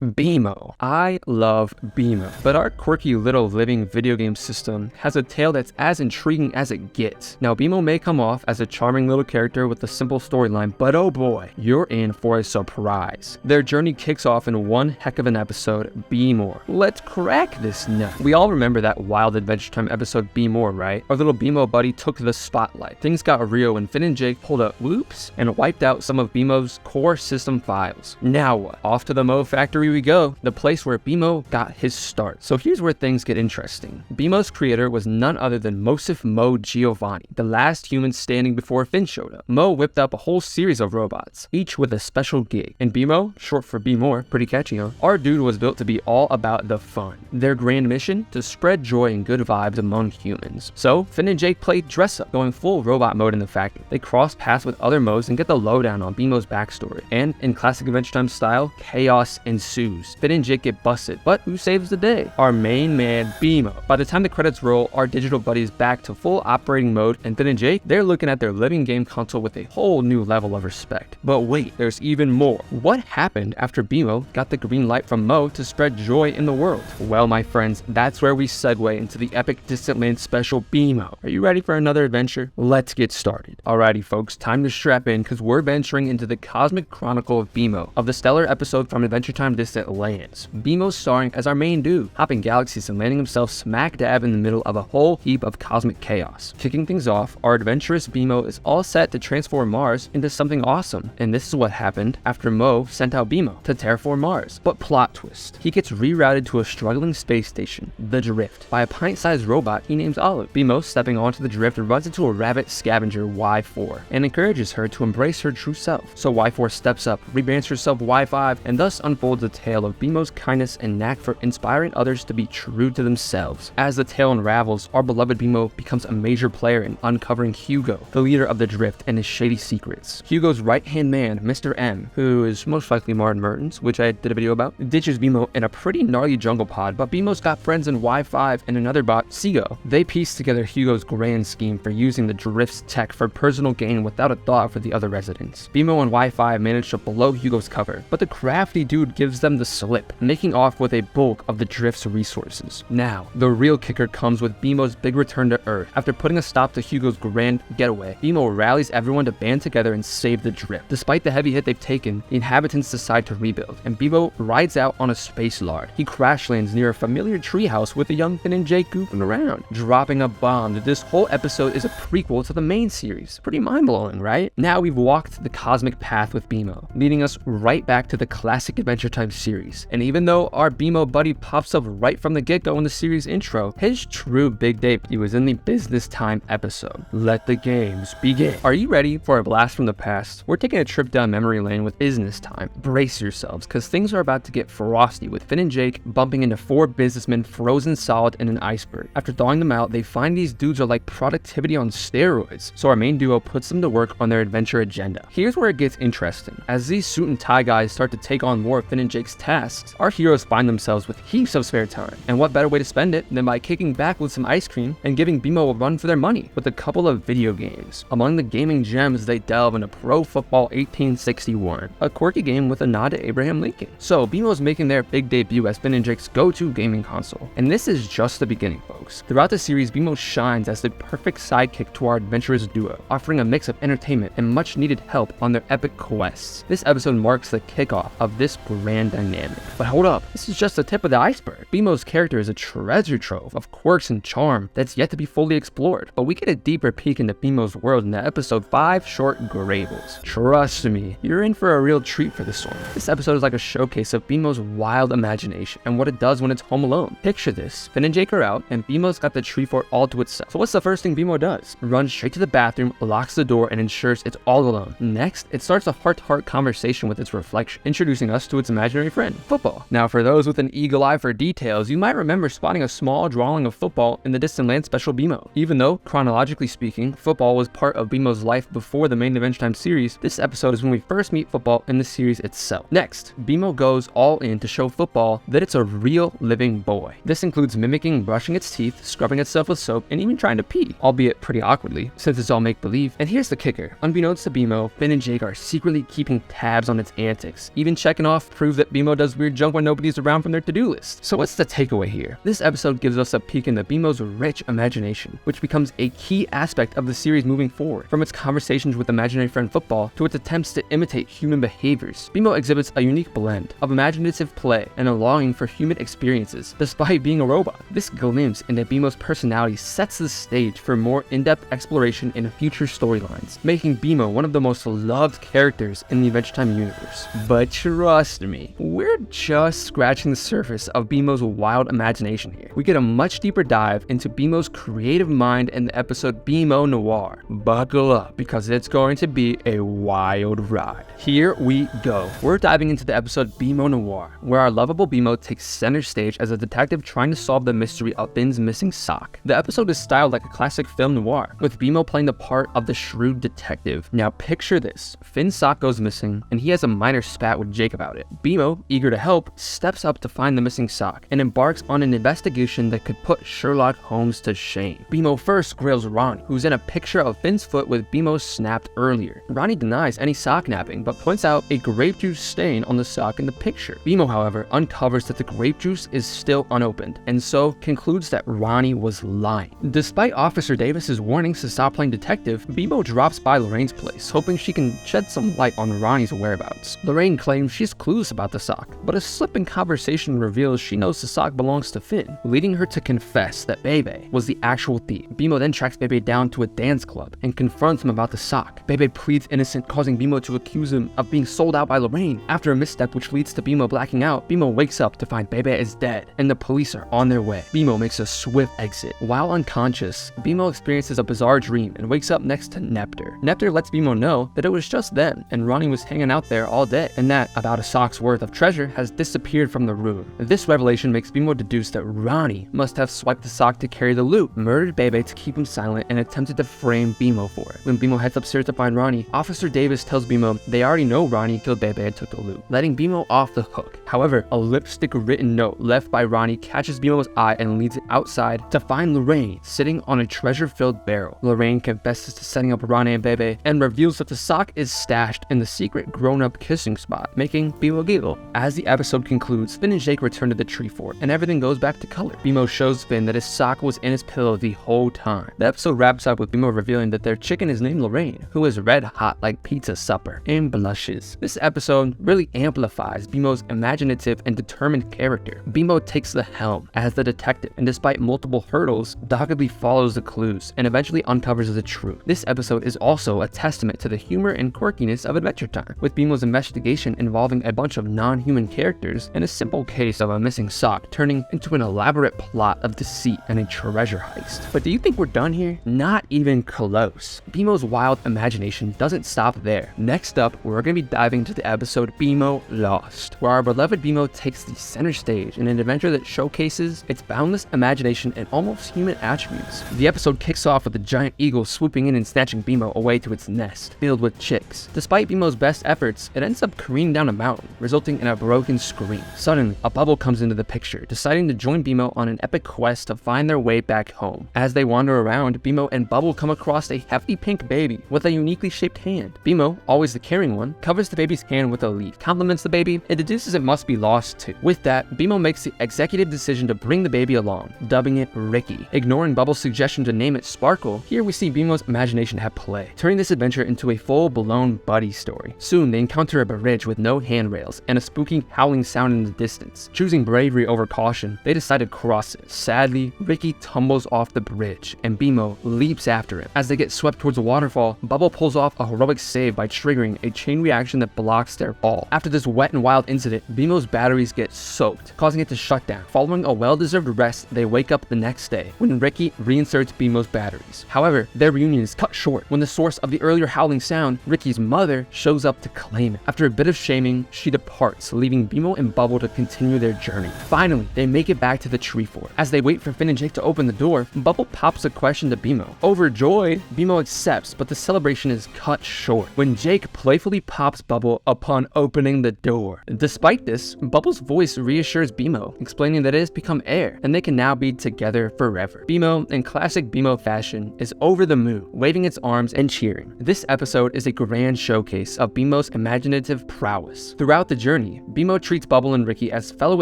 BMO. I love BMO, but our quirky little living video game system has a tale that's as intriguing as it gets. Now, BMO may come off as a charming little character with a simple storyline, but oh boy, you're in for a surprise. Their journey kicks off in one heck of an episode, Be More. Let's crack this nut. We all remember that wild Adventure Time episode, Be More, right? Our little BMO buddy took the spotlight. Things got real when Finn and Jake pulled a whoops and wiped out some of BMO's core system files. Now what? Off to the Mo factory we go, the place where BMO got his start. So here's where things get interesting. BMO's creator was none other than Mosif Mo Giovanni, the last human standing before Finn showed up. Mo whipped up a whole series of robots, each with a special gig. And BMO, short for Be More, pretty catchy, huh? Our dude was built to be all about the fun. Their grand mission? To spread joy and good vibes among humans. So Finn and Jake played dress up, going full robot mode in the factory. They cross paths with other Mos and get the lowdown on BMO's backstory. And in classic Adventure Time style, chaos ensues. Finn and Jake get busted, but who saves the day? Our main man, BMO. By the time the credits roll, our digital buddy is back to full operating mode, and Finn and Jake, they're looking at their living game console with a whole new level of respect. But wait, there's even more. What happened after BMO got the green light from Mo to spread joy in the world? Well, my friends, that's where we segue into the epic Distant Land special BMO. Are you ready for another adventure? Let's get started. Alrighty folks, time to strap in because we're venturing into the cosmic chronicle of BMO, of the stellar episode from Adventure Time Distant Lands. BMO starring as our main dude, hopping galaxies and landing himself smack dab in the middle of a whole heap of cosmic chaos. Kicking things off, our adventurous BMO is all set to transform Mars into something awesome, and this is what happened after Mo sent out BMO to terraform Mars. But plot twist, he gets rerouted to a struggling space station, the Drift, by a pint-sized robot he names Olive. BMO, stepping onto the Drift, runs into a rabbit scavenger, Y4, and encourages her to embrace her true self. So Y4 steps up, rebrands herself Y5, and thus unfolds the tale of BMO's kindness and knack for inspiring others to be true to themselves. As the tale unravels, our beloved BMO becomes a major player in uncovering Hugo, the leader of the Drift, and his shady secrets. Hugo's right-hand man, Mr. M, who is most likely Martin Mertens, which I did a video about, ditches BMO in a pretty gnarly jungle pod, but BMO's got friends in Y5 and another bot, Seago. They piece together Hugo's grand scheme for using the Drift's tech for personal gain without a thought for the other residents. BMO and Y5 manage to blow Hugo's cover, but the crafty dude gives them the slip, making off with a bulk of the Drift's resources. Now, the real kicker comes with BMO's big return to Earth. After putting a stop to Hugo's grand getaway, BMO rallies everyone to band together and save the Drift. Despite the heavy hit they've taken, the inhabitants decide to rebuild, and BMO rides out on a space lard. He crash lands near a familiar treehouse with a young Finn and Jake goofing around, dropping a bomb that this whole episode is a prequel to the main series. Pretty mind-blowing, right? Now we've walked the cosmic path with BMO, leading us right back to the classic Adventure Time series. And even though our BMO buddy pops up right from the get-go in the series intro, his true big debut was in the Business Time episode. Let the games begin. Are you ready for a blast from the past? We're taking a trip down memory lane with Business Time. Brace yourselves, because things are about to get frosty with Finn and Jake bumping into 4 businessmen frozen solid in an iceberg. After thawing them out, they find these dudes are like productivity on steroids, so our main duo puts them to work on their adventure agenda. Here's where it gets interesting. As these suit and tie guys start to take on more of Finn and Jake's tasks, our heroes find themselves with heaps of spare time. And what better way to spend it than by kicking back with some ice cream and giving BMO a run for their money with a couple of video games. Among the gaming gems, they delve into Pro Football 1861, a quirky game with a nod to Abraham Lincoln. So BMO's making their big debut as Finn and Jake's go-to gaming console. And this is just the beginning, folks. Throughout the series, BMO shines as the perfect sidekick to our adventurous duo, offering a mix of entertainment and much needed help on their epic quests. This episode marks the kickoff of this grand dynamic. But hold up, this is just the tip of the iceberg. BMO's character is a treasure trove of quirks and charm that's yet to be fully explored, but we get a deeper peek into BMO's world in the episode 5 Short Grables. Trust me, you're in for a real treat for this one. This episode is like a showcase of BMO's wild imagination and what it does when it's home alone. Picture this, Finn and Jake are out, and BMO's got the tree fort all to itself. So what's the first thing BMO does? Runs straight to the bathroom, locks the door, and ensures it's all alone. Next, it starts a heart-to-heart conversation with its reflection, introducing us to its imaginary friend, football. Now, for those with an eagle eye for details, you might remember spotting a small drawing of football in the Distant Land special BMO. Even though, chronologically speaking, football was part of BMO's life before the main Adventure Time series, this episode is when we first meet football in the series itself. Next, BMO goes all in to show football that it's a real living boy. This includes mimicking brushing its teeth, scrubbing itself with soap, and even trying to pee, albeit pretty awkwardly, since it's all make-believe. And here's the kicker. Unbeknownst to BMO, Finn and Jake are secretly keeping tabs on its antics, even checking off proof that but BMO does weird junk when nobody's around from their to-do list. So what's the takeaway here? This episode gives us a peek into BMO's rich imagination, which becomes a key aspect of the series moving forward. From its conversations with imaginary friend Football to its attempts to imitate human behaviors, BMO exhibits a unique blend of imaginative play and a longing for human experiences, despite being a robot. This glimpse into BMO's personality sets the stage for more in-depth exploration in future storylines, making BMO one of the most loved characters in the Adventure Time universe. But trust me, we're just scratching the surface of BMO's wild imagination here. We get a much deeper dive into BMO's creative mind in the episode BMO Noir. Buckle up, because it's going to be a wild ride. Here we go. We're diving into the episode BMO Noir, where our lovable BMO takes center stage as a detective trying to solve the mystery of Finn's missing sock. The episode is styled like a classic film noir, with BMO playing the part of the shrewd detective. Now picture this. Finn's sock goes missing, and he has a minor spat with Jake about it. BMO, eager to help, steps up to find the missing sock, and embarks on an investigation that could put Sherlock Holmes to shame. BMO first grills Ronnie, who's in a picture of Finn's foot with BMO snapped earlier. Ronnie denies any sock napping, but points out a grape juice stain on the sock in the picture. BMO, however, uncovers that the grape juice is still unopened, and so concludes that Ronnie was lying. Despite Officer Davis's warnings to stop playing detective, BMO drops by Lorraine's place, hoping she can shed some light on Ronnie's whereabouts. Lorraine claims she's clueless about the sock, but a slip in conversation reveals she knows the sock belongs to Finn, leading her to confess that Bebe was the actual thief. BMO then tracks Bebe down to a dance club and confronts him about the sock. Bebe pleads innocent, causing BMO to accuse him of being sold out by Lorraine. After a misstep which leads to BMO blacking out, BMO wakes up to find Bebe is dead, and the police are on their way. BMO makes a swift exit. While unconscious, BMO experiences a bizarre dream and wakes up next to Neptune. Neptune lets BMO know that it was just them, and Ronnie was hanging out there all day, and that about a sock's worth of treasure has disappeared from the room. This revelation makes BMO deduce that Ronnie must have swiped the sock to carry the loot, murdered Bebe to keep him silent, and attempted to frame BMO for it. When BMO heads upstairs to find Ronnie, Officer Davis tells BMO they already know Ronnie killed Bebe and took the loot, letting BMO off the hook. However, a lipstick written note left by Ronnie catches BMO's eye and leads it outside to find Lorraine sitting on a treasure-filled barrel. Lorraine confesses to setting up Ronnie and Bebe and reveals that the sock is stashed in the secret grown-up kissing spot, making BMO giggle. As the episode concludes, Finn and Jake return to the tree fort, and everything goes back to color. BMO shows Finn that his sock was in his pillow the whole time. The episode wraps up with BMO revealing that their chicken is named Lorraine, who is red hot like pizza supper, and blushes. This episode really amplifies BMO's imaginative and determined character. BMO takes the helm as the detective, and despite multiple hurdles, doggedly follows the clues and eventually uncovers the truth. This episode is also a testament to the humor and quirkiness of Adventure Time, with BMO's investigation involving a bunch of non-human characters and a simple case of a missing sock turning into an elaborate plot of deceit and a treasure heist. But do you think we're done here? Not even close. BMO's wild imagination doesn't stop there. Next up, we're going to be diving into the episode BMO Lost, where our beloved BMO takes the center stage in an adventure that showcases its boundless imagination and almost human attributes. The episode kicks off with a giant eagle swooping in and snatching BMO away to its nest, filled with chicks. Despite BMO's best efforts, it ends up careening down a mountain, resulting in a broken scream. Suddenly, a bubble comes into the picture, deciding to join BMO on an epic quest to find their way back home. As they wander around, BMO and Bubble come across a hefty pink baby with a uniquely shaped hand. BMO, always the caring one, covers the baby's hand with a leaf, compliments the baby, and deduces it must be lost too. With that, BMO makes the executive decision to bring the baby along, dubbing it Ricky. Ignoring Bubble's suggestion to name it Sparkle, here we see BMO's imagination at play, turning this adventure into a full-blown buddy story. Soon, they encounter a bridge with no handrails and a spooky howling sound in the distance. Choosing bravery over caution, they decide to cross it. Sadly, Ricky tumbles off the bridge, and BMO leaps after him. As they get swept towards a waterfall, Bubble pulls off a heroic save by triggering a chain reaction that blocks their fall. After this wet and wild incident, BMO's batteries get soaked, causing it to shut down. Following a well-deserved rest, they wake up the next day when Ricky reinserts BMO's batteries. However, their reunion is cut short when the source of the earlier howling sound, Ricky's mother, shows up to claim it. After a bit of shaming, she departs, leaving BMO and Bubble to continue their journey. Finally, they make it back to the tree fort. As they wait for Finn and Jake to open the door, Bubble pops a question to BMO. Overjoyed, BMO accepts, but the celebration is cut short when Jake playfully pops Bubble upon opening the door. Despite this, Bubble's voice reassures BMO, explaining that it has become air and they can now be together forever. BMO, in classic BMO fashion, is over the moon, waving its arms and cheering. This episode is a grand showcase of BMO's imaginative prowess. Throughout the journey, journey, BMO treats Bubble and Ricky as fellow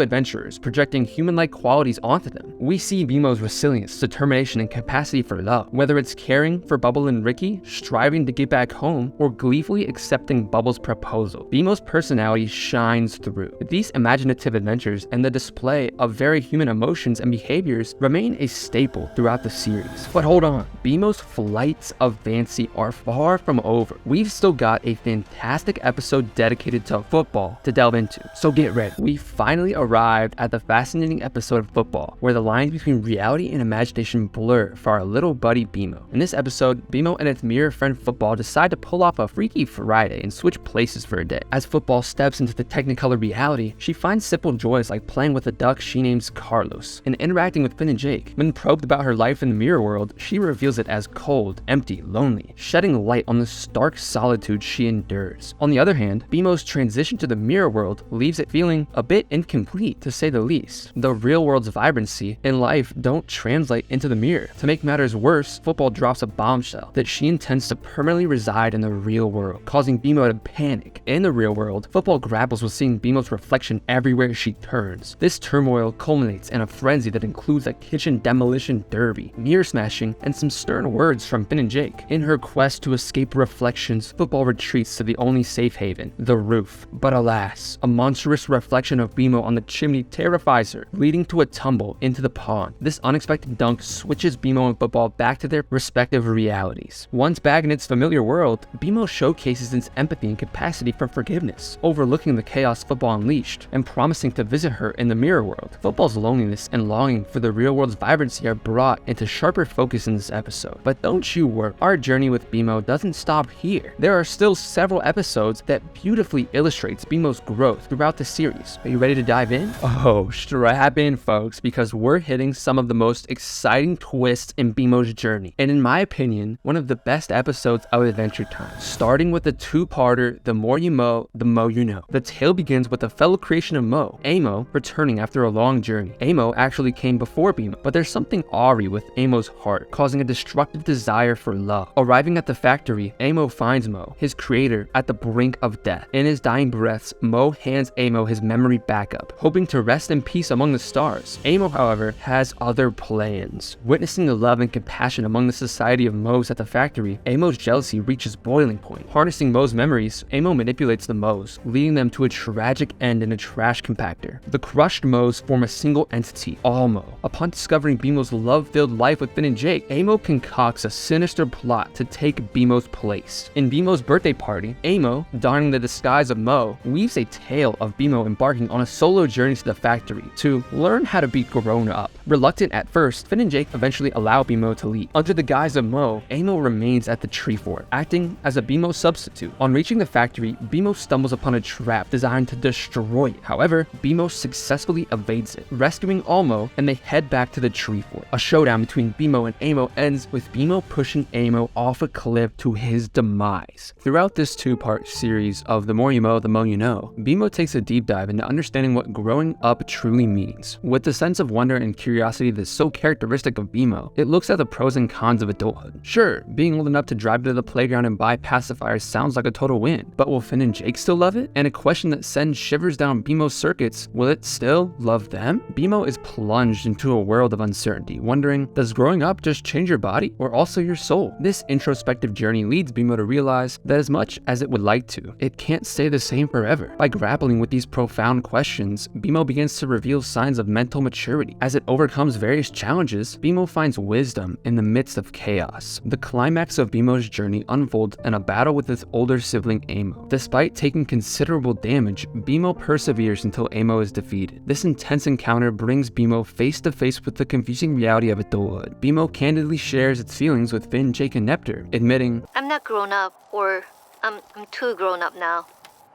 adventurers, projecting human-like qualities onto them. We see BMO's resilience, determination, and capacity for love, whether it's caring for Bubble and Ricky, striving to get back home, or gleefully accepting Bubble's proposal. BMO's personality shines through. These imaginative adventures and the display of very human emotions and behaviors remain a staple throughout the series. But hold on, BMO's flights of fancy are far from over. We've still got a fantastic episode dedicated to football to delve into, so get ready. We finally arrived at the fascinating episode of football, where the lines between reality and imagination blur for our little buddy BMO. In this episode, BMO and its mirror friend Football decide to pull off a Freaky Friday and switch places for a day. As Football steps into the Technicolor reality, she finds simple joys like playing with a duck she names Carlos and interacting with Finn and Jake. When probed about her life in the mirror world, she reveals it as cold, empty, lonely, shedding light on the stark solitude she endures. On the other hand, BMO's transition to the mirror world leaves it feeling a bit incomplete, to say the least. The real world's vibrancy and life don't translate into the mirror. To make matters worse, Football drops a bombshell that she intends to permanently reside in the real world, causing BMO to panic. In the real world, Football grapples with seeing BMO's reflection everywhere she turns. This turmoil culminates in a frenzy that includes a kitchen demolition derby, mirror smashing, and some stern words from Finn and Jake. In her quest to escape reflections, Football retreats to the only safe haven, the roof. But alas, a monstrous reflection of BMO on the chimney terrifies her, leading to a tumble into the pond. This unexpected dunk switches BMO and Football back to their respective realities. Once back in its familiar world, BMO showcases its empathy and capacity for forgiveness, overlooking the chaos Football unleashed and promising to visit her in the mirror world. Football's loneliness and longing for the real world's vibrancy are brought into sharper focus in this episode. But don't you worry, our journey with BMO doesn't stop here. There are still several episodes that beautifully illustrates BMO's growth throughout the series. Are you ready to dive in? Oh, strap in, folks, because we're hitting some of the most exciting twists in BMO's journey, and in my opinion, one of the best episodes of Adventure Time. Starting with the two-parter, The More You Mow, The Mo You Know. The tale begins with a fellow creation of Mo, Amo, returning after a long journey. Amo actually came before BMO, but there's something awry with Amo's heart, causing a destructive desire for love. Arriving at the factory, Amo finds Mo, his creator, at the brink of death. In his dying breaths, Mo hands Amo his memory backup, hoping to rest in peace among the stars. Amo, however, has other plans. Witnessing the love and compassion among the society of Moes at the factory, Amo's jealousy reaches boiling point. Harnessing Mo's memories, Amo manipulates the Moes, leading them to a tragic end in a trash compactor. The crushed Moes form a single entity, All Mo. Upon discovering BMO's love-filled life with Finn and Jake, Amo concocts a sinister plot to take BMO's place. In BMO's birthday party, Amo, donning the disguise of Mo, weaves a tale of BMO embarking on a solo journey to the factory to learn how to be grown up. Reluctant at first, Finn and Jake eventually allow BMO to leave. Under the guise of Mo, Amo remains at the tree fort, acting as a BMO substitute. On reaching the factory, BMO stumbles upon a trap designed to destroy it. However, BMO successfully evades it, rescuing Almo, and they head back to the tree fort. A showdown between BMO and Amo ends with BMO pushing Amo off a cliff to his demise. Throughout this two-part series of The More You Mow, The Mo You Know, BMO takes a deep dive into understanding what growing up truly means. With the sense of wonder and curiosity that's so characteristic of BMO, it looks at the pros and cons of adulthood. Sure, being old enough to drive to the playground and buy pacifiers sounds like a total win, but will Finn and Jake still love it? And a question that sends shivers down BMO's circuits, will it still love them? BMO is plunged into a world of uncertainty, wondering, does growing up just change your body or also your soul? This introspective journey leads BMO to realize that as much as it would like to, it can't stay the same forever. By grappling with these profound questions, BMO begins to reveal signs of mental maturity. As it overcomes various challenges, BMO finds wisdom in the midst of chaos. The climax of BMO's journey unfolds in a battle with its older sibling Amo. Despite taking considerable damage, BMO perseveres until Amo is defeated. This intense encounter brings BMO face to face with the confusing reality of adulthood. BMO candidly shares its feelings with Finn, Jake, and Neptune, admitting, I'm not grown up, or I'm too grown up now.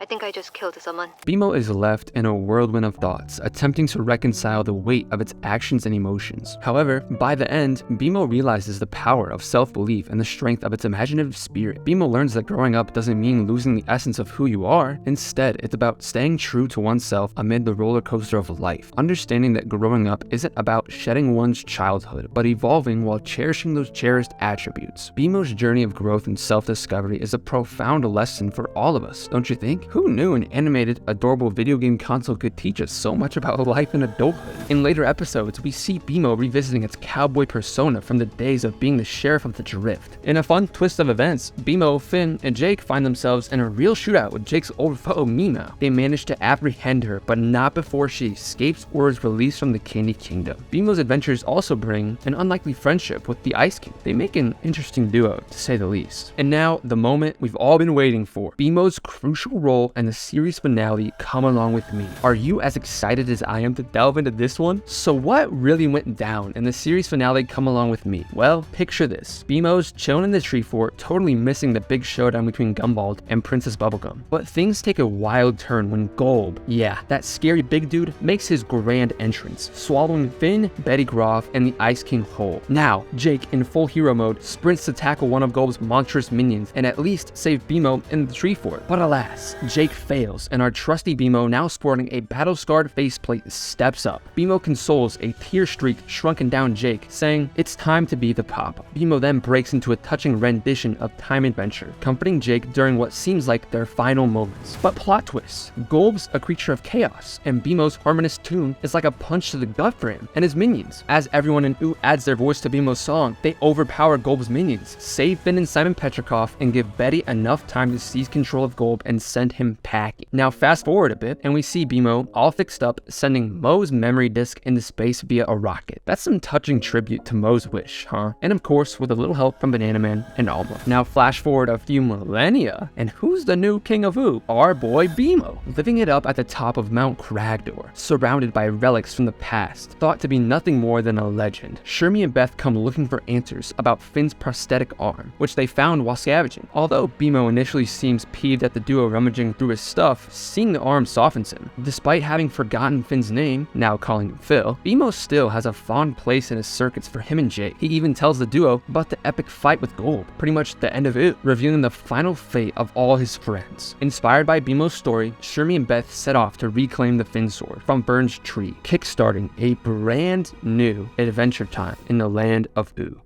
I think I just killed someone. BMO is left in a whirlwind of thoughts, attempting to reconcile the weight of its actions and emotions. However, by the end, BMO realizes the power of self-belief and the strength of its imaginative spirit. BMO learns that growing up doesn't mean losing the essence of who you are. Instead, it's about staying true to oneself amid the roller coaster of life. Understanding that growing up isn't about shedding one's childhood, but evolving while cherishing those cherished attributes. BMO's journey of growth and self-discovery is a profound lesson for all of us, don't you think? Who knew an animated, adorable video game console could teach us so much about life and adulthood? In later episodes, we see BMO revisiting its cowboy persona from the days of being the sheriff of the Drift. In a fun twist of events, BMO, Finn, and Jake find themselves in a real shootout with Jake's old foe Mima. They manage to apprehend her, but not before she escapes or is released from the Candy Kingdom. BMO's adventures also bring an unlikely friendship with the Ice King. They make an interesting duo, to say the least. And now, the moment we've all been waiting for. BMO's crucial role and the series finale Come Along With Me. Are you as excited as I am to delve into this one? So what really went down in the series finale Come Along With Me? Well, picture this. BMO's chilling in the tree fort, totally missing the big showdown between Gumball and Princess Bubblegum. But things take a wild turn when Golb, yeah, that scary big dude, makes his grand entrance, swallowing Finn, Betty Groff, and the Ice King whole. Now, Jake, in full hero mode, sprints to tackle one of Golb's monstrous minions and at least save BMO in the tree fort. But alas, Jake fails, and our trusty BMO, now sporting a battle-scarred faceplate, steps up. BMO consoles a tear-streaked, shrunken down Jake, saying, "It's time to be the pop." BMO then breaks into a touching rendition of Time Adventure, comforting Jake during what seems like their final moments. But plot twist, Golb's a creature of chaos, and BMO's harmonious tune is like a punch to the gut for him and his minions. As everyone in OO adds their voice to BMO's song, they overpower Golb's minions, save Finn and Simon Petrikov, and give Betty enough time to seize control of Golb and send him packing. Now fast forward a bit, and we see BMO, all fixed up, sending Mo's memory disk into space via a rocket. That's some touching tribute to Mo's wish, huh? And of course, with a little help from Banana Man and Alma. Now flash forward a few millennia, and who's the new king of OO? Our boy BMO, living it up at the top of Mount Cragdor, surrounded by relics from the past, thought to be nothing more than a legend. Shermie and Beth come looking for answers about Finn's prosthetic arm, which they found while scavenging. Although BMO initially seems peeved at the duo rummaging through his stuff, seeing the arm softens him. Despite having forgotten Finn's name, now calling him Phil, BMO still has a fond place in his circuits for him and Jake. He even tells the duo about the epic fight with Golb, pretty much the end of it, revealing the final fate of all his friends. Inspired by BMO's story, Shermie and Beth set off to reclaim the Finn sword from Burn's tree, kickstarting a brand new adventure time in the land of OO.